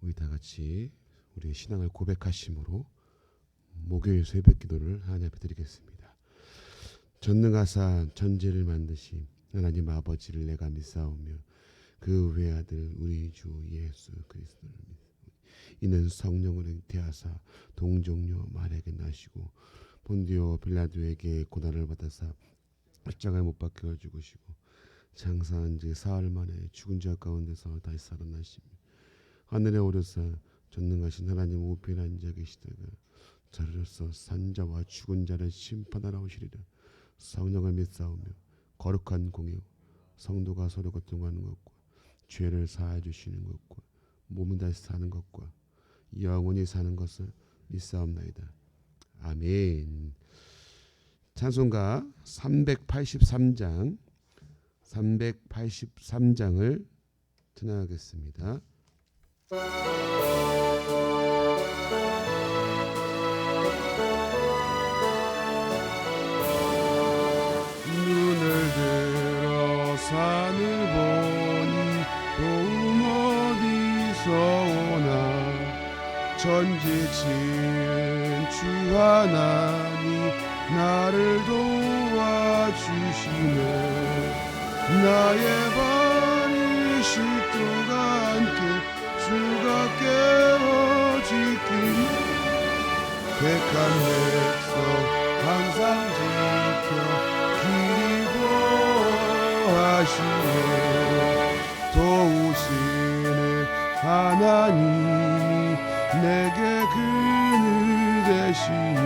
우리 다 같이 우리의 신앙을 고백하심으로 목요일 새벽 기도를 하나님 앞에 드리겠습니다. 전능하사 천지를 만드신 하나님 아버지를 내가 믿사오며 그 외아들 우리 주 예수 그리스도를 믿사오니 이는 성령을 잉태하사 동정녀 마리아에게 나시고 본디오 빌라도에게 고난을 받아사 십자가에 못 박혀 죽으시고 장사한 지 사흘 만에 죽은 자 가운데서 다시 살아나시며 하늘에 오르사 전능하신 하나님 우편에 앉아 계시다가 자로서 산자와 죽은 자를 심판하러 오시리라. 성령을 믿사오며 거룩한 공예요 성도가 서로 고통하는 것과 죄를 사하여 주시는 것과 몸이 다시 사는 것과 영원히 사는 것을 믿사옵나이다. 아멘. 찬송가 383장을 찬양하겠습니다. 눈을 들어 산을 보니 도움 어디서 오나 천지지은 주 하나님 나를 도와주시네 나의 발이 실도가 않게 주가 깨워지기를 택한 백성 항상 지켜 길이 보호하시네 도우시는 하나님이 내게 그늘 되시니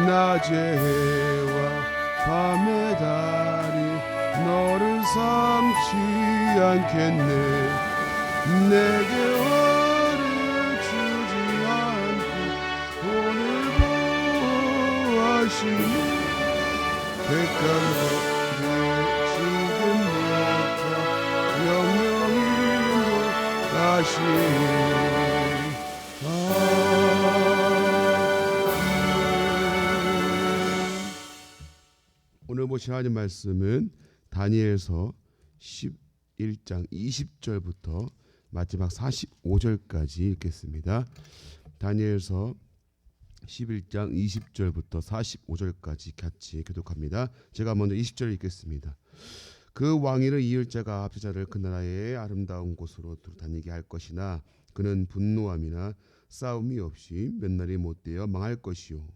낮의 해와 밤의 달이 너를 삼지 않겠네 내게 화를 주지 않고 오늘 보호하시니 택한 것들 지금부터 영영히 인도하시니 오늘 보신 하나님 말씀은 다니엘서 11장 20절부터 마지막 45절까지 읽겠습니다. 다니엘서 11장 20절부터 45절까지 같이 교독합니다. 제가 먼저 20절 읽겠습니다. 그 왕위를 이을 자가 합세자를 그 나라의 아름다운 곳으로 다니게 할 것이나 그는 분노함이나 싸움이 없이 몇 날이 못되어 망할 것이요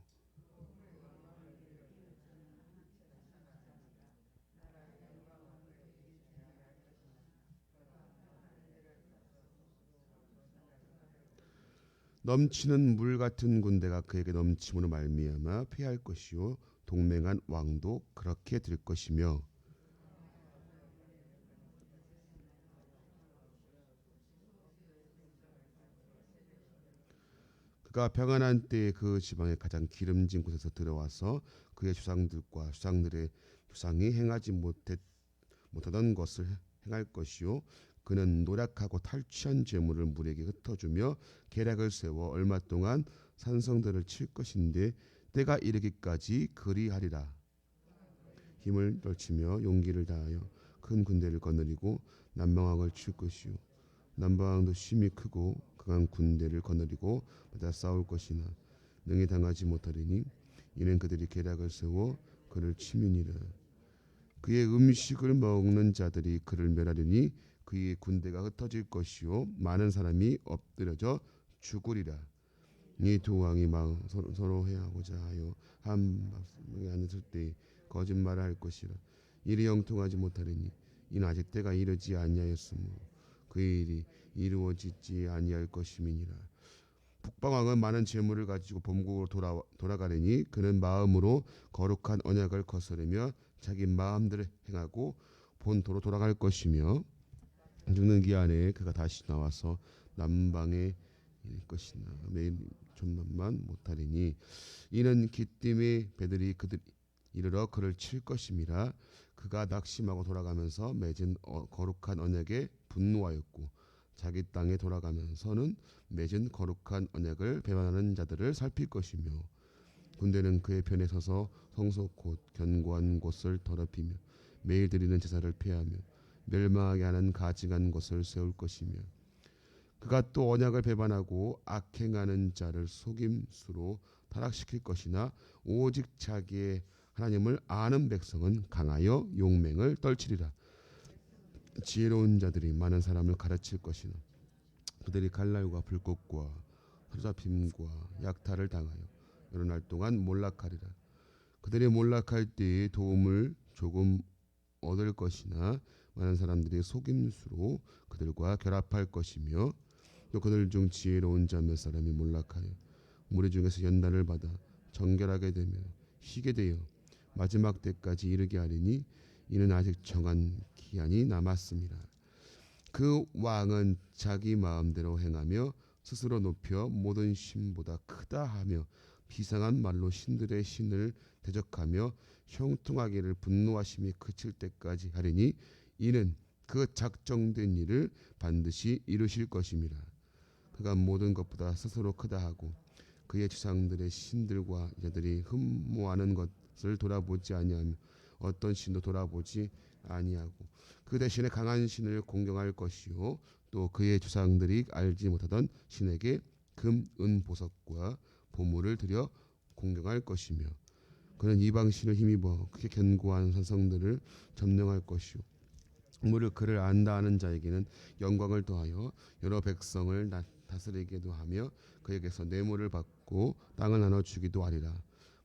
넘치는 물 같은 군대가 그에게 넘침으로 말미암아 피할 것이요 동맹한 왕도 그렇게 될 것이며 그가 평안한 때에 그 지방의 가장 기름진 곳에서 들어와서 그의 조상들과 조상들의 조상이 행하지 못하던 것을 행할 것이요 그는 노력하고 탈취한 재물을 물에게 흩어주며 계략을 세워 얼마 동안 산성들을 칠 것인데 때가 이르기까지 그리하리라. 힘을 떨치며 용기를 다하여 큰 군대를 거느리고 남방왕을 칠 것이요 남방왕도 힘이 크고 강한 군대를 거느리고 맞아 싸울 것이나 능히 당하지 못하리니 이는 그들이 계략을 세워 그를 치민이라. 그의 음식을 먹는 자들이 그를 멸하리니 그의 군대가 흩어질 것이요 많은 사람이 엎드려져 죽으리라. 이 두 왕이 서로 해하고자 하여 한 밥상에 앉았을 때 거짓말을 할 것이라. 일이 영통하지 못하리니 이는 아직 때가 이르지 아니하였으므로 그의 일이 이루어지지 아니할 것임이니라. 북방왕은 많은 재물을 가지고 본국으로 돌아가리니 그는 마음으로 거룩한 언약을 거스르며 자기 마음대로 행하고 본토로 돌아갈 것이며 죽는 기한에 그가 다시 나와서 남방에 일 것이나 매일 전만만 못하리니 이는 기띔의 배들이 그들 이르러 그를 칠 것임이라. 그가 낙심하고 돌아가면서 맺은 거룩한 언약에 분노하였고 자기 땅에 돌아가면서는 맺은 거룩한 언약을 배반하는 자들을 살필 것이며 군대는 그의 편에 서서 성소 곧 견고한 곳을 더럽히며 매일 드리는 제사를 폐하며 멸망하게 하는 가증한 것을 세울 것이며 그가 또 언약을 배반하고 악행하는 자를 속임수로 타락시킬 것이나 오직 자기의 하나님을 아는 백성은 강하여 용맹을 떨치리라. 지혜로운 자들이 많은 사람을 가르칠 것이나 그들이 갈날과 불꽃과 사로잡힘과 약탈을 당하여 여러 날 동안 몰락하리라. 그들이 몰락할 때에 도움을 조금 얻을 것이나 많은 사람들이 속임수로 그들과 결합할 것이며 또 그들 중 지혜로운 자 몇 사람이 몰락하여 무리 중에서 연단을 받아 정결하게 되며 희게 되어 마지막 때까지 이르게 하리니 이는 아직 정한 기한이 남았습니다. 그 왕은 자기 마음대로 행하며 스스로 높여 모든 신보다 크다 하며 비상한 말로 신들의 신을 대적하며 형통하기를 분노하심이 그칠 때까지 하리니 이는 그 작정된 일을 반드시 이루실 것입니다. 그가 모든 것보다 스스로 크다 하고 그의 주상들의 신들과 이들이 흠모하는 것을 돌아보지 아니하며 어떤 신도 돌아보지 아니하고 그 대신에 강한 신을 공경할 것이요 또 그의 주상들이 알지 못하던 신에게 금, 은, 보석과 보물을 들여 공경할 것이며 그는 이방 신을 힘입어 크게 견고한 산성들을 점령할 것이요 무릇 그를 안다 하는 자에게는 영광을 더하여 여러 백성을 다스리기도 하며 그에게서 뇌물을 받고 땅을 나눠 주기도 하리라.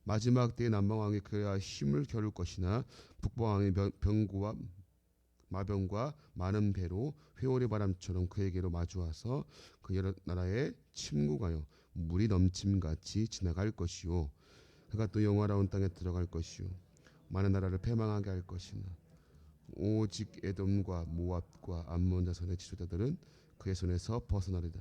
마지막 때에 남방왕이 그의 힘을 겨룰 것이나 북방왕이 병구와 마병과 많은 배로 회오리 바람처럼 그에게로 마주와서 그 여러 나라에 침국하여 물이 넘침같이 지나갈 것이요 그가 또 영화로운 땅에 들어갈 것이요 많은 나라를 패망하게 할 것이나 오직 에돔과 모압과 암몬 자손의 지도자들은 그의 손에서 벗어나리다.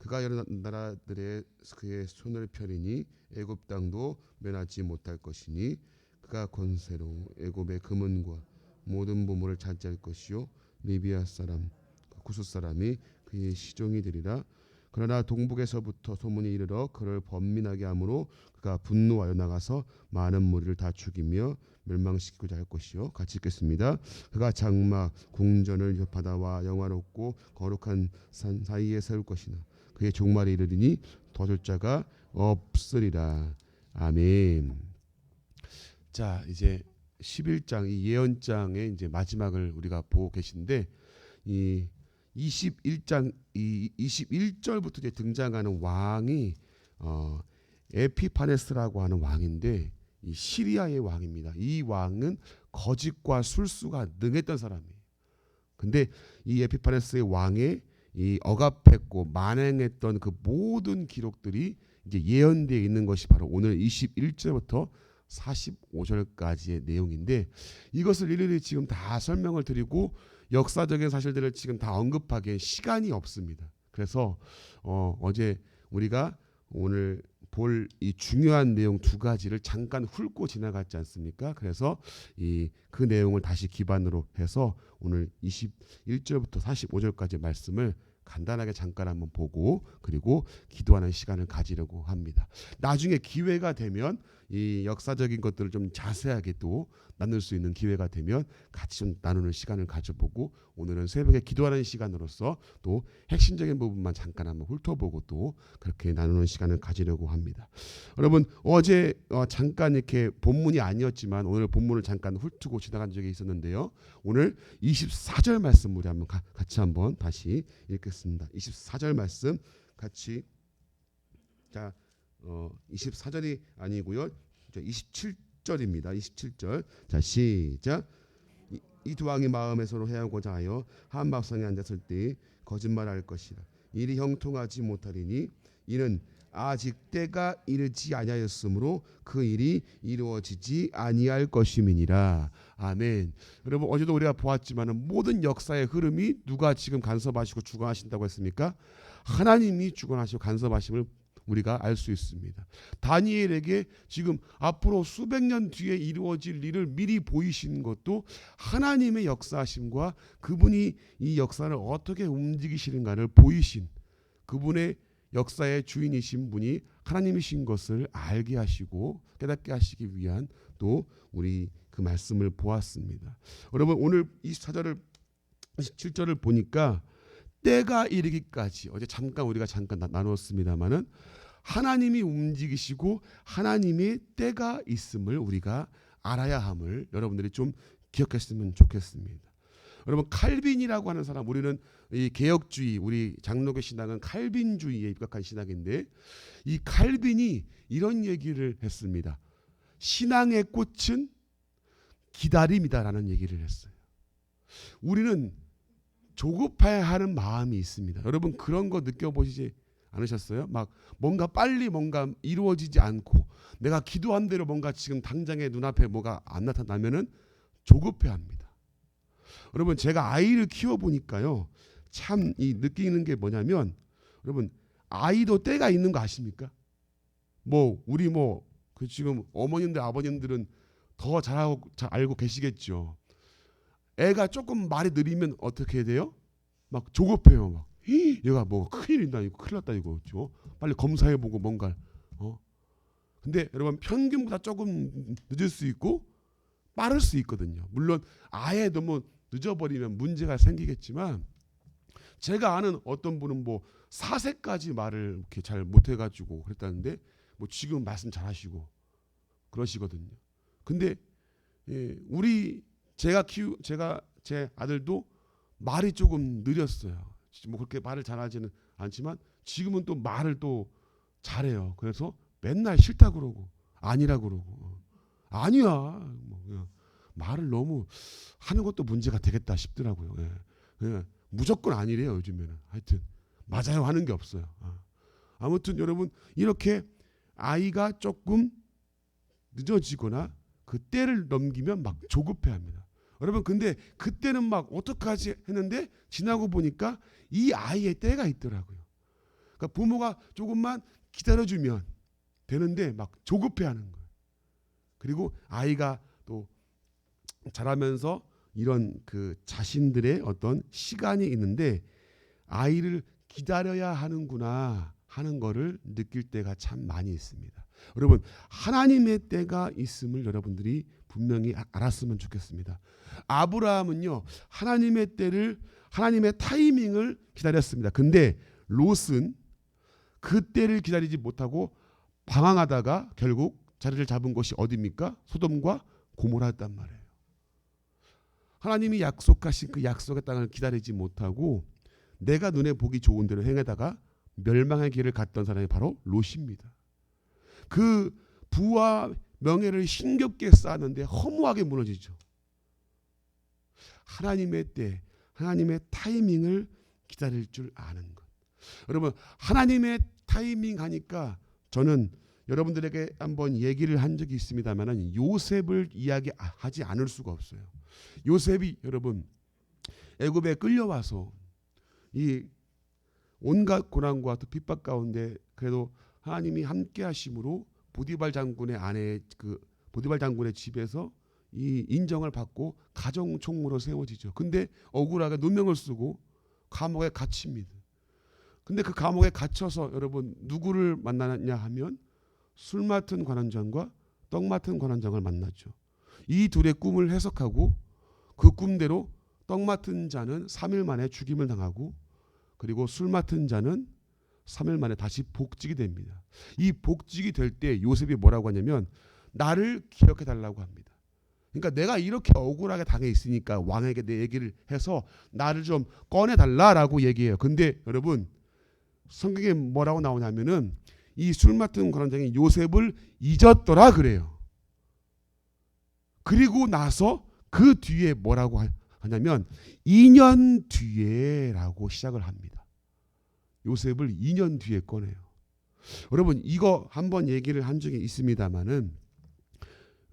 그가 여러 나라들의 그의 손을 펴리니 애굽 땅도 면하지 못할 것이니 그가 권세로 애굽의 금은과 모든 보물을 차지할 것이요 리비아 사람 구스 사람이 그의 시종이 되리라. 그러나 동북에서부터 소문이 이르러 그를 번민하게 하므로 그가 분노하여 나가서 많은 무리를 다 죽이며 멸망시키고자 할 것이요. 같이 읽겠습니다. 그가 장막 궁전을 바다와 영화롭고 거룩한 산 사이에 세울 것이나 그의 종말이 이르리니 도와줄 자가 없으리라. 아멘. 자, 이제 11장 이 예언장의 이제 마지막을 우리가 보고 계신데 이 21장 이 21절부터 이제 등장하는 왕이 에피파네스라고 하는 왕인데 이 시리아의 왕입니다. 이 왕은 거짓과 술수가 능했던 사람이에요. 근데 이 에피파네스의 왕의 이 억압했고 만행했던 그 모든 기록들이 이제 예언되어 있는 것이 바로 오늘 21절부터 45절까지의 내용인데 이것을 일일이 지금 다 설명을 드리고 역사적인 사실들을 지금 다 언급하기에 시간이 없습니다. 그래서 어제 우리가 오늘 볼 이 중요한 내용 두 가지를 잠깐 훑고 지나갔지 않습니까? 그래서 그 내용을 다시 기반으로 해서 오늘 21절부터 45절까지 말씀을 간단하게 잠깐 한번 보고 그리고 기도하는 시간을 가지려고 합니다. 나중에 기회가 되면 이 역사적인 것들을 좀 자세하게 또 나눌 수 있는 기회가 되면 같이 좀 나누는 시간을 가져보고 오늘은 새벽에 기도하는 시간으로서 또 핵심적인 부분만 잠깐 한번 훑어보고 또 그렇게 나누는 시간을 가지려고 합니다. 여러분 어제 잠깐 이렇게 본문이 아니었지만 오늘 본문을 잠깐 훑고 지나간 적이 있었는데요. 오늘 24절 말씀 우리 한번 같이 한번 다시 읽겠습니다. 24절 말씀 같이 자 24절이 아니고요. 27절입니다. 27절. 자 시작. 이 두 왕이 마음에 서로 해하고자 하여 한 밥상에 앉았을 때 거짓말할 것이라. 일이 형통하지 못하리니 이는 아직 때가 이르지 아니하였으므로 그 일이 이루어지지 아니할 것임이니라. 아멘. 여러분 어제도 우리가 보았지만 모든 역사의 흐름이 누가 지금 간섭하시고 주관하신다고 했습니까? 하나님이 주관하시고 간섭하심을 우리가 알 수 있습니다. 다니엘에게 지금 앞으로 수백 년 뒤에 이루어질 일을 미리 보이신 것도 하나님의 역사하심과 그분이 이 역사를 어떻게 움직이시는가를 보이신 그분의 역사의 주인이신 분이 하나님이신 것을 알게 하시고 깨닫게 하시기 위한 또 우리 그 말씀을 보았습니다. 여러분 오늘 24절을 27절을 보니까 때가 이르기까지 어제 잠깐 우리가 나누었습니다마는 하나님이 움직이시고 하나님의 때가 있음을 우리가 알아야 함을 여러분들이 좀 기억했으면 좋겠습니다. 여러분 칼빈이라고 하는 사람, 우리는 이 개혁주의, 우리 장로교 신학은 칼빈주의에 입각한 신학인데 이 칼빈이 이런 얘기를 했습니다. 신앙의 꽃은 기다림이다라는 얘기를 했어요. 우리는 조급해야 하는 마음이 있습니다. 여러분 그런 거 느껴보시지 않으셨어요? 막 뭔가 빨리 뭔가 이루어지지 않고 내가 기도한 대로 뭔가 지금 당장에 눈앞에 뭐가 안 나타나면은 조급해합니다. 여러분 제가 아이를 키워보니까요 참 이 느끼는 게 뭐냐면 여러분 아이도 때가 있는 거 아십니까? 뭐 우리 그 지금 어머님들 아버님들은 더 잘 알고 계시겠죠. 애가 조금 말이 느리면 어떻게 돼요? 막 조급해요. 막 얘가 뭐 큰일이다 이거 큰일 났다 이거 빨리 검사해보고 뭔가 근데 여러분 평균보다 조금 늦을 수 있고 빠를 수 있거든요. 물론 아예 너무 늦어버리면 문제가 생기겠지만 제가 아는 어떤 분은 4세까지 말을 이렇게 잘 못해가지고 그랬다는데 지금 말씀 잘하시고 그러시거든요. 근데 제가 제 아들도 말이 조금 느렸어요. 그렇게 말을 잘하지는 않지만 지금은 또 말을 또 잘해요. 그래서 맨날 싫다 그러고 아니라 그러고 아니야 말을 너무 하는 것도 문제가 되겠다 싶더라고요. 무조건 아니래요 요즘에는. 하여튼 맞아요 하는 게 없어요. 아무튼 여러분 이렇게 아이가 조금 늦어지거나 그 때를 넘기면 막 조급해합니다. 여러분 근데 그때는 막 어떡하지 했는데 지나고 보니까 이 아이의 때가 있더라고요. 그러니까 부모가 조금만 기다려주면 되는데 막 조급해하는 거예요. 그리고 아이가 또 자라면서 이런 그 자신들의 어떤 시간이 있는데 아이를 기다려야 하는구나 하는 거를 느낄 때가 참 많이 있습니다. 여러분 하나님의 때가 있음을 여러분들이 분명히 알았으면 좋겠습니다. 아브라함은요 하나님의 때를 하나님의 타이밍을 기다렸습니다. 근데 롯은 그 때를 기다리지 못하고 방황하다가 결국 자리를 잡은 곳이 어디입니까? 소돔과 고모라였단 말이에요. 하나님이 약속하신 그 약속의 땅을 기다리지 못하고 내가 눈에 보기 좋은 대로 행하다가 멸망의 길을 갔던 사람이 바로 롯입니다. 그 부와 명예를 힘겹게 쌓았는데 허무하게 무너지죠. 하나님의 때, 하나님의 타이밍을 기다릴 줄 아는 것. 여러분 하나님의 타이밍 하니까 저는 여러분들에게 한번 얘기를 한 적이 있습니다만 요셉을 이야기하지 않을 수가 없어요. 요셉이 여러분 애굽에 끌려와서 이 온갖 고난과 또 핍박 가운데 그래도 하나님이 함께 하심으로 보디발 장군의 집에서 이 인정을 받고 가정 총무로 세워지죠. 근데 억울하게 누명을 쓰고 감옥에 갇힙니다. 근데 그 감옥에 갇혀서 여러분 누구를 만나냐 하면 술 맡은 관원장과 떡 맡은 관원장을 만났죠. 이 둘의 꿈을 해석하고 그 꿈대로 떡 맡은 자는 3일 만에 죽임을 당하고 그리고 술 맡은 자는 3일 만에 다시 복직이 됩니다. 이 복직이 될 때 요셉이 뭐라고 하냐면 나를 기억해 달라고 합니다. 그러니까 내가 이렇게 억울하게 당해 있으니까 왕에게 내 얘기를 해서 나를 좀 꺼내 달라라고 얘기해요. 근데 여러분 성경에 뭐라고 나오냐면은 이 술 맡은 관원장이 요셉을 잊었더라 그래요. 그리고 나서 그 뒤에 뭐라고 하냐면 2년 뒤에라고 시작을 합니다. 요셉을 2년 뒤에 꺼내요. 여러분 이거 한번 얘기를 한 적이 있습니다만은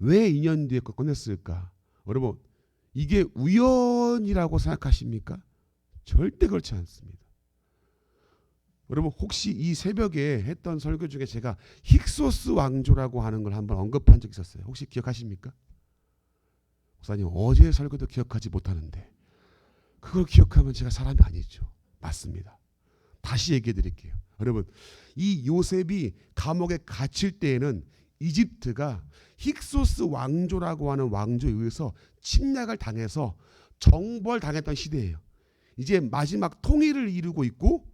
왜 2년 뒤에 꺼냈을까? 여러분 이게 우연이라고 생각하십니까? 절대 그렇지 않습니다. 여러분 혹시 이 새벽에 했던 설교 중에 제가 힉소스 왕조라고 하는 걸 한번 언급한 적 있었어요. 혹시 기억하십니까? 목사님 어제 설교도 기억하지 못하는데 그걸 기억하면 제가 사람이 아니죠. 맞습니다. 다시 얘기해 드릴게요. 여러분 이 요셉이 감옥에 갇힐 때에는 이집트가 힉소스 왕조라고 하는 왕조에 의해서 침략을 당해서 정벌당했던 시대예요. 이제 마지막 통일을 이루고 있고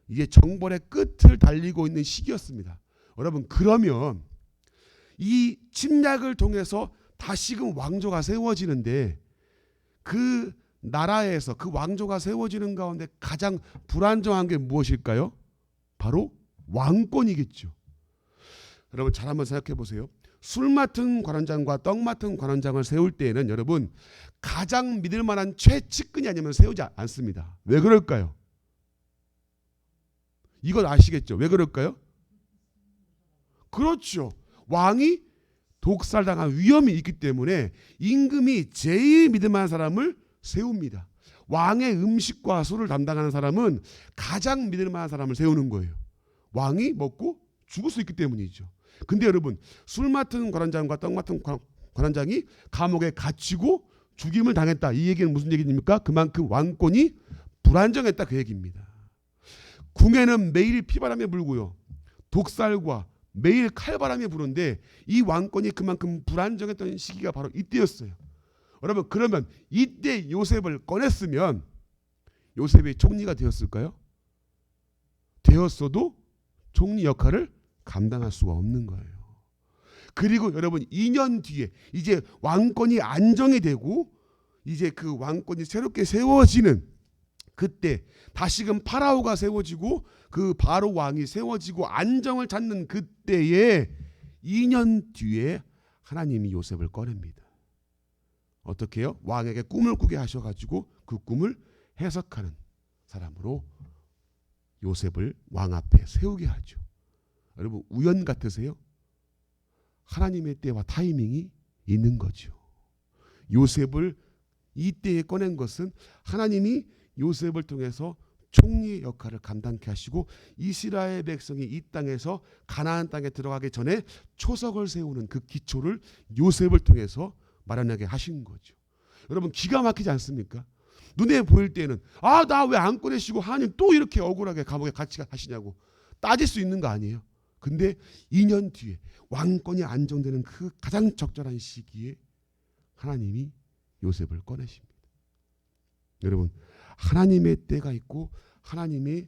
이제 정벌의 끝을 달리고 있는 시기였습니다. 여러분, 그러면 이 침략을 통해서 다시금 왕조가 세워지는데 그 나라에서 그 왕조가 세워지는 가운데 가장 불안정한 게 무엇일까요? 바로 왕권이겠죠. 여러분, 잘 한번 생각해 보세요. 술 맡은 관원장과 떡 맡은 관원장을 세울 때에는 여러분 가장 믿을 만한 최측근이 아니면 세우지 않습니다. 왜 그럴까요? 이걸 아시겠죠? 왜 그럴까요? 그렇죠. 왕이 독살당한 위험이 있기 때문에 임금이 제일 믿을 만한 사람을 세웁니다. 왕의 음식과 술을 담당하는 사람은 가장 믿을 만한 사람을 세우는 거예요. 왕이 먹고 죽을 수 있기 때문이죠. 근데 여러분, 술 맡은 관원장과 떡 맡은 관원장이 감옥에 갇히고 죽임을 당했다. 이 얘기는 무슨 얘기입니까? 그만큼 왕권이 불안정했다, 그 얘기입니다. 궁에는 매일 피바람이 불고요. 독살과 매일 칼바람이 부는데 이 왕권이 그만큼 불안정했던 시기가 바로 이때였어요. 여러분, 그러면 이때 요셉을 꺼냈으면 요셉이 총리가 되었을까요? 되었어도 총리 역할을 감당할 수가 없는 거예요. 그리고 여러분, 2년 뒤에 이제 왕권이 안정이 되고 이제 그 왕권이 새롭게 세워지는 그때 다시금 파라오가 세워지고 그 바로 왕이 세워지고 안정을 찾는 그때에 2년 뒤에 하나님이 요셉을 꺼냅니다. 어떻게 해요? 왕에게 꿈을 꾸게 하셔가지고 그 꿈을 해석하는 사람으로 요셉을 왕 앞에 세우게 하죠. 여러분, 우연 같으세요? 하나님의 때와 타이밍이 있는 거죠. 요셉을 이때에 꺼낸 것은 하나님이 요셉을 통해서 총리의 역할을 감당케 하시고 이스라엘 백성이 이 땅에서 가나안 땅에 들어가기 전에 초석을 세우는 그 기초를 요셉을 통해서 마련하게 하신 거죠. 여러분, 기가 막히지 않습니까? 눈에 보일 때는 나 왜 안 꺼내시고 하나님 또 이렇게 억울하게 감옥에 같이 하시냐고 따질 수 있는 거 아니에요? 근데 2년 뒤에 왕권이 안정되는 그 가장 적절한 시기에 하나님이 요셉을 꺼내십니다. 여러분, 하나님의 때가 있고 하나님의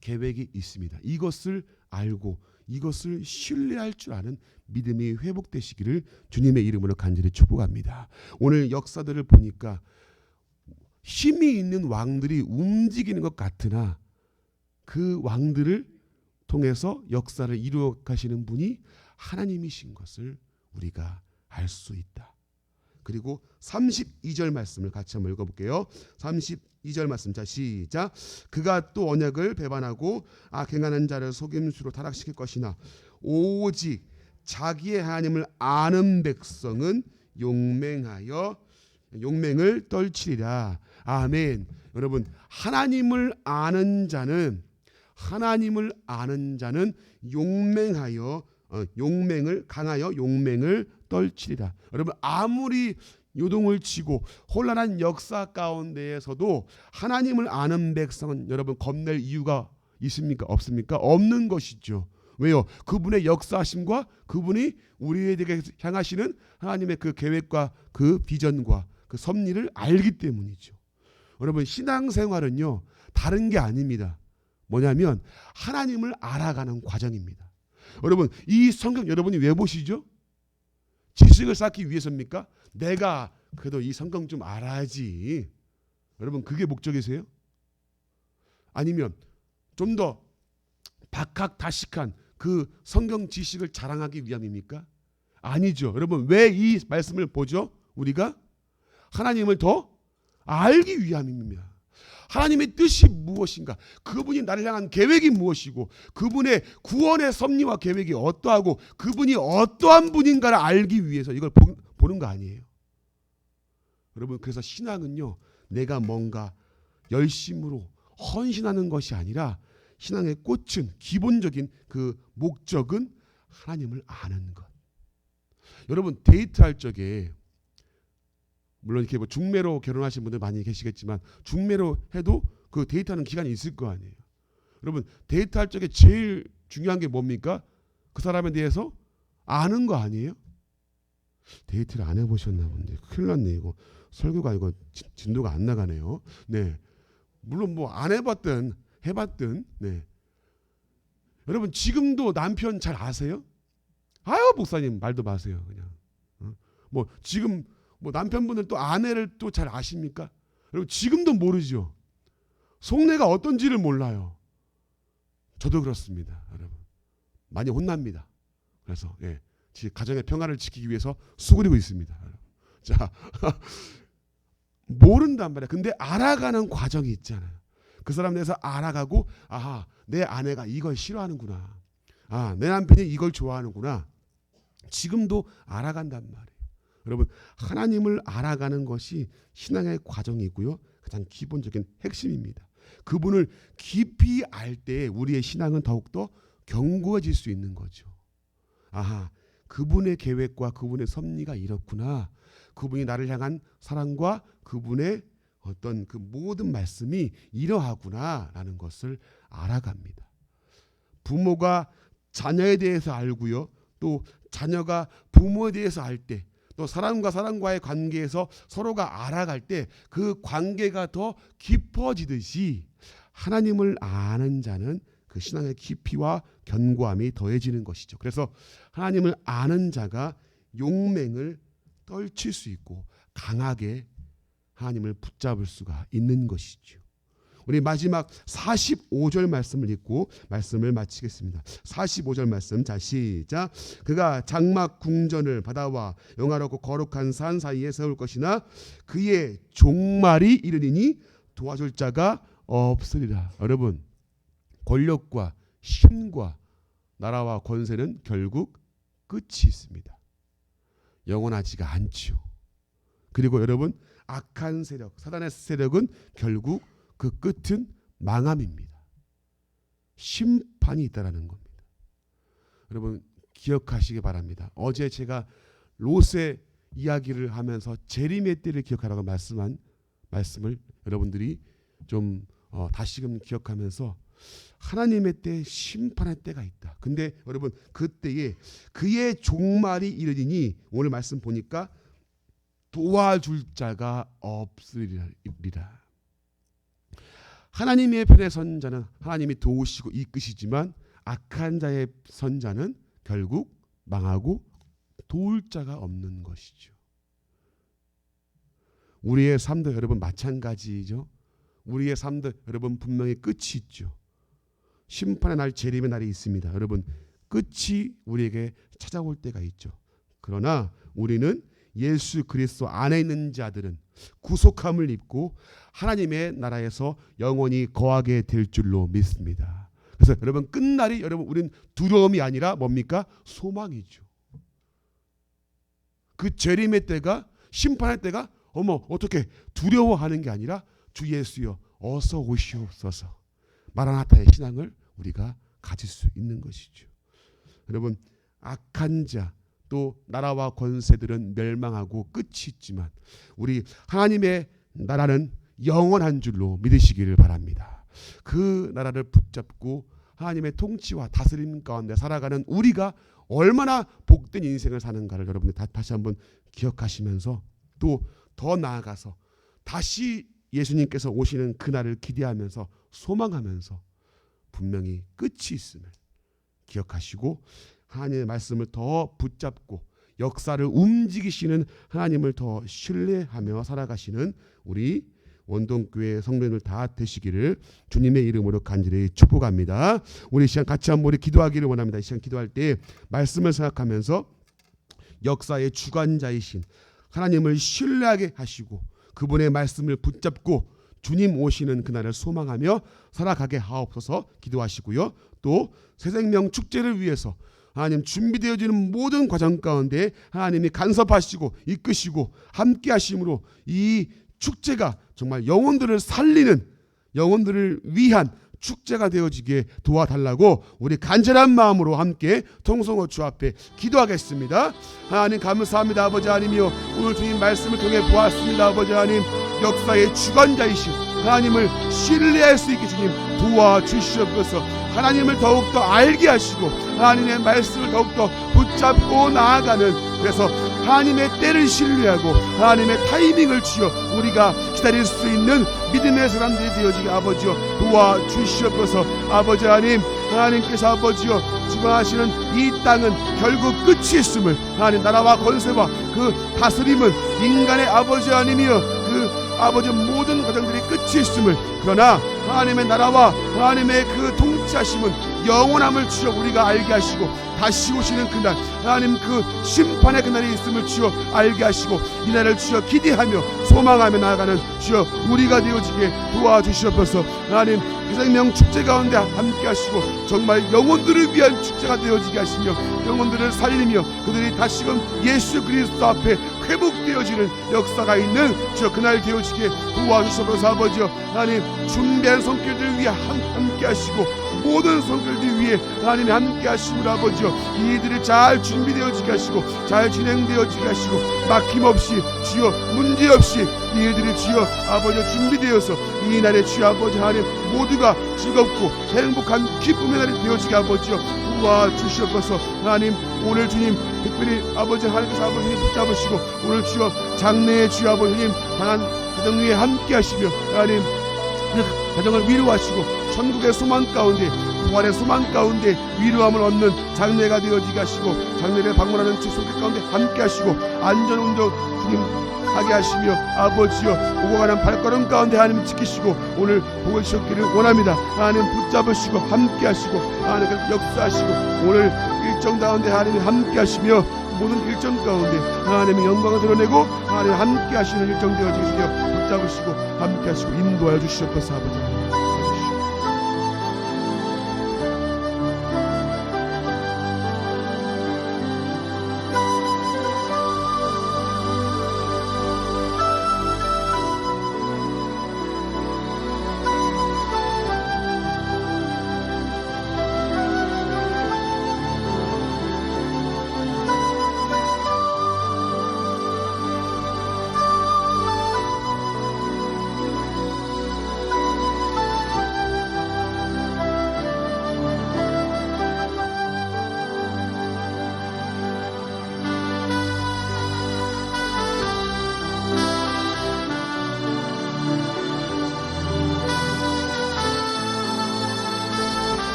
계획이 있습니다. 이것을 알고 이것을 신뢰할 줄 아는 믿음이 회복되시기를 주님의 이름으로 간절히 축복합니다. 오늘 역사들을 보니까 힘이 있는 왕들이 움직이는 것 같으나 그 왕들을 통해서 역사를 이루어 가시는 분이 하나님이신 것을 우리가 알 수 있다. 그리고 32절 말씀을 같이 한번 읽어볼게요. 32절 말씀, 자 시작. 그가 또 언약을 배반하고 악행하는 자를 속임수로 타락시킬 것이나 오직 자기의 하나님을 아는 백성은 용맹을 떨치리라. 아멘. 여러분, 하나님을 아는 자는 강하여 용맹을 떨치리라. 여러분, 아무리 요동을 치고 혼란한 역사 가운데에서도 하나님을 아는 백성은 여러분 겁낼 이유가 있습니까? 없습니까? 없는 것이죠. 왜요? 그분의 역사하심과 그분이 우리에게 향하시는 하나님의 그 계획과 그 비전과 그 섭리를 알기 때문이죠. 여러분, 신앙생활은요 다른 게 아닙니다. 뭐냐면 하나님을 알아가는 과정입니다. 여러분, 이 성경 여러분이 왜 보시죠? 지식을 쌓기 위해서입니까? 내가 그래도 이 성경 좀 알아야지. 여러분, 그게 목적이세요? 아니면 좀 더 박학다식한 그 성경 지식을 자랑하기 위함입니까? 아니죠. 여러분, 왜 이 말씀을 보죠? 우리가 하나님을 더 알기 위함입니다. 하나님의 뜻이 무엇인가? 그분이 나를 향한 계획이 무엇이고 그분의 구원의 섭리와 계획이 어떠하고 그분이 어떠한 분인가를 알기 위해서 이걸 보는 거 아니에요. 여러분, 그래서 신앙은요 내가 뭔가 열심으로 헌신하는 것이 아니라 신앙의 꽃은 기본적인 그 목적은 하나님을 아는 것. 여러분, 데이트할 적에 물론 이렇게 뭐 중매로 결혼하신 분들 많이 계시겠지만 중매로 해도 그 데이트하는 기간이 있을 거 아니에요. 여러분, 데이트할 적에 제일 중요한 게 뭡니까? 그 사람에 대해서 아는 거 아니에요? 데이트를 안 해보셨나 본데 큰일 났네. 이거 설교가 이거 진도가 안 나가네요. 네, 물론 뭐 안 해봤든 해봤든 여러분 지금도 남편 잘 아세요? 아유 목사님 말도 마세요 그냥. 뭐 지금 뭐 남편분들 또 아내를 또 잘 아십니까? 여러분 지금도 모르죠. 속내가 어떤지를 몰라요. 저도 그렇습니다. 여러분 많이 혼납니다. 그래서 가정의 평화를 지키기 위해서 수그리고 있습니다. 자 모른단 말이야. 근데 알아가는 과정이 있잖아요. 그 사람 대해서 알아가고 아하 내 아내가 이걸 싫어하는구나. 내 남편이 이걸 좋아하는구나. 지금도 알아간단 말이에요. 여러분 하나님을 알아가는 것이 신앙의 과정이고요. 가장 기본적인 핵심입니다. 그분을 깊이 알 때 우리의 신앙은 더욱더 견고해질 수 있는 거죠. 아하 그분의 계획과 그분의 섭리가 이렇구나. 그분이 나를 향한 사랑과 그분의 어떤 그 모든 말씀이 이러하구나라는 것을 알아갑니다. 부모가 자녀에 대해서 알고요. 또 자녀가 부모에 대해서 알 때, 또 사람과 사람과의 관계에서 서로가 알아갈 때 그 관계가 더 깊어지듯이 하나님을 아는 자는 그 신앙의 깊이와 견고함이 더해지는 것이죠. 그래서 하나님을 아는 자가 용맹을 떨칠 수 있고 강하게 하나님을 붙잡을 수가 있는 것이죠. 우리 마지막 45절 말씀을 읽고 말씀을 마치겠습니다. 45절 말씀 자 시작. 그가 장막 궁전을 바다와 영화롭고 거룩한 산 사이에 세울 것이나 그의 종말이 이르리니 도와줄 자가 없으리라. 여러분 권력과 힘과 나라와 권세는 결국 끝이 있습니다. 영원하지가 않죠. 그리고 여러분 악한 세력, 사단의 세력은 결국 그 끝은 망함입니다. 심판이 있다라는 겁니다. 여러분 기억하시기 바랍니다. 어제 제가 롯의 이야기를 하면서 재림의 때를 기억하라고 말씀을 여러분들이 좀 다시금 기억하면서 하나님의 때 심판의 때가 있다. 근데 여러분 그때에 그의 종말이 이르리니 오늘 말씀 보니까 도와줄 자가 없으리라. 하나님의 편에 선 자는 하나님이 도우시고 이끄시지만 악한 자의 선 자는 결국 망하고 도울 자가 없는 것이죠. 우리의 삶도 여러분 마찬가지죠. 우리의 삶도 여러분 분명히 끝이 있죠. 심판의 날, 재림의 날이 있습니다. 여러분 끝이 우리에게 찾아올 때가 있죠. 그러나 우리는 예수 그리스도 안에 있는 자들은 구속함을 입고 하나님의 나라에서 영원히 거하게 될 줄로 믿습니다. 그래서 여러분 끝날이 여러분 우리는 두려움이 아니라 뭡니까? 소망이죠. 그 재림의 때가 심판의 때가 어떻게 두려워하는 게 아니라 주 예수여 어서 오시옵소서. 마라나타의 신앙을 우리가 가질 수 있는 것이죠. 여러분 악한 자 또 나라와 권세들은 멸망하고 끝이 있지만 우리 하나님의 나라는 영원한 줄로 믿으시기를 바랍니다. 그 나라를 붙잡고 하나님의 통치와 다스림 가운데 살아가는 우리가 얼마나 복된 인생을 사는가를 여러분들 다시 한번 기억하시면서 또 더 나아가서 다시 예수님께서 오시는 그날을 기대하면서 소망하면서 분명히 끝이 있음을 기억하시고 하나님의 말씀을 더 붙잡고 역사를 움직이시는 하나님을 더 신뢰하며 살아가시는 우리 원동교회 성도님들 다 되시기를 주님의 이름으로 간절히 축복합니다. 우리 시간 같이 한번 우리 기도하기를 원합니다. 이 시간 기도할 때 말씀을 생각하면서 역사의 주관자이신 하나님을 신뢰하게 하시고 그분의 말씀을 붙잡고 주님 오시는 그날을 소망하며 살아가게 하옵소서 기도하시고요. 또 새생명 축제를 위해서 하나님 준비되어지는 모든 과정 가운데 하나님이 간섭하시고 이끄시고 함께 하심으로 이 축제가 정말 영혼들을 살리는 영혼들을 위한 축제가 되어지게 도와달라고 우리 간절한 마음으로 함께 통성어 주 앞에 기도하겠습니다. 하나님 감사합니다. 아버지 하나님이여 오늘 주님 말씀을 통해 보았습니다. 아버지 하나님 역사의 주관자이신 하나님을 신뢰할 수 있게 주님 도와주시옵소서. 하나님을 더욱더 알게 하시고 하나님의 말씀을 더욱더 붙잡고 나아가는 그래서 하나님의 때를 신뢰하고 하나님의 타이밍을 주여 우리가 기다릴 수 있는 믿음의 사람들이 되어지게 아버지여 도와주시옵소서. 아버지 하나님께서 아버지여 주관하시는 이 땅은 결국 끝이 있음을, 하나님 나라와 권세와 그 다스림은 인간의 아버지 하나님이여 그 아버지 모든 과정들이 끝이 있음을, 그러나 하나님의 나라와 하나님의 그 통치하심은 영원함을 주여 우리가 알게 하시고 다시 오시는 그날 하나님 그 심판의 그날이 있음을 주여 알게 하시고 이날을 주여 기대하며 소망하며 나아가는 주여 우리가 되어지게 도와주시옵소서. 하나님 그 생명 축제 가운데 함께 하시고 정말 영혼들을 위한 축제가 되어지게 하시며 영혼들을 살리며 그들이 다시금 예수 그리스도 앞에 회복되어지는 역사가 있는 주여 그날 되어지게 도와주시옵소서. 아버지여 하나님 준비한 손길들 위해 함께 하시고 모든 손길들 위해 하나님이 함께 하심을 아버지여 이들이 잘 준비되어지게 하시고 잘 진행되어지게 하시고 막힘없이 주여 문제없이 이들이 주여 아버지여 준비되어서 이 날에 주여 아버지 하나님 모두가 즐겁고 행복한 기쁨의 날이 되어지게 아버지여 도와주시옵소서. 하나님 오늘 주님 특별히 아버지 하나님께서 아버지님 붙잡으시고 오늘 주여 장래의 주여 아버지님 당한 가정 위에 함께 하시며 하나님 가정을 위로하시고 천국의 소망 가운데 부활의 소망 가운데 위로함을 얻는 장래가 되어지게 하시고 장래를 방문하는 주 손길 가운데 함께 하시고 안전운전 주님 하게 하시며 아버지여 오고 가는 발걸음 가운데 하나님 지키시고 오늘 복을 주셨기를 원합니다. 하나님 붙잡으시고 함께 하시고 하나님 역사하시고 오늘 일정 가운데 하나님 함께 하시며 모든 일정 가운데 하나님의 영광을 드러내고 하나님 함께 하시는 일정 되어지시며 붙잡으시고 함께 하시고 인도하여 주시옵소서. 아버지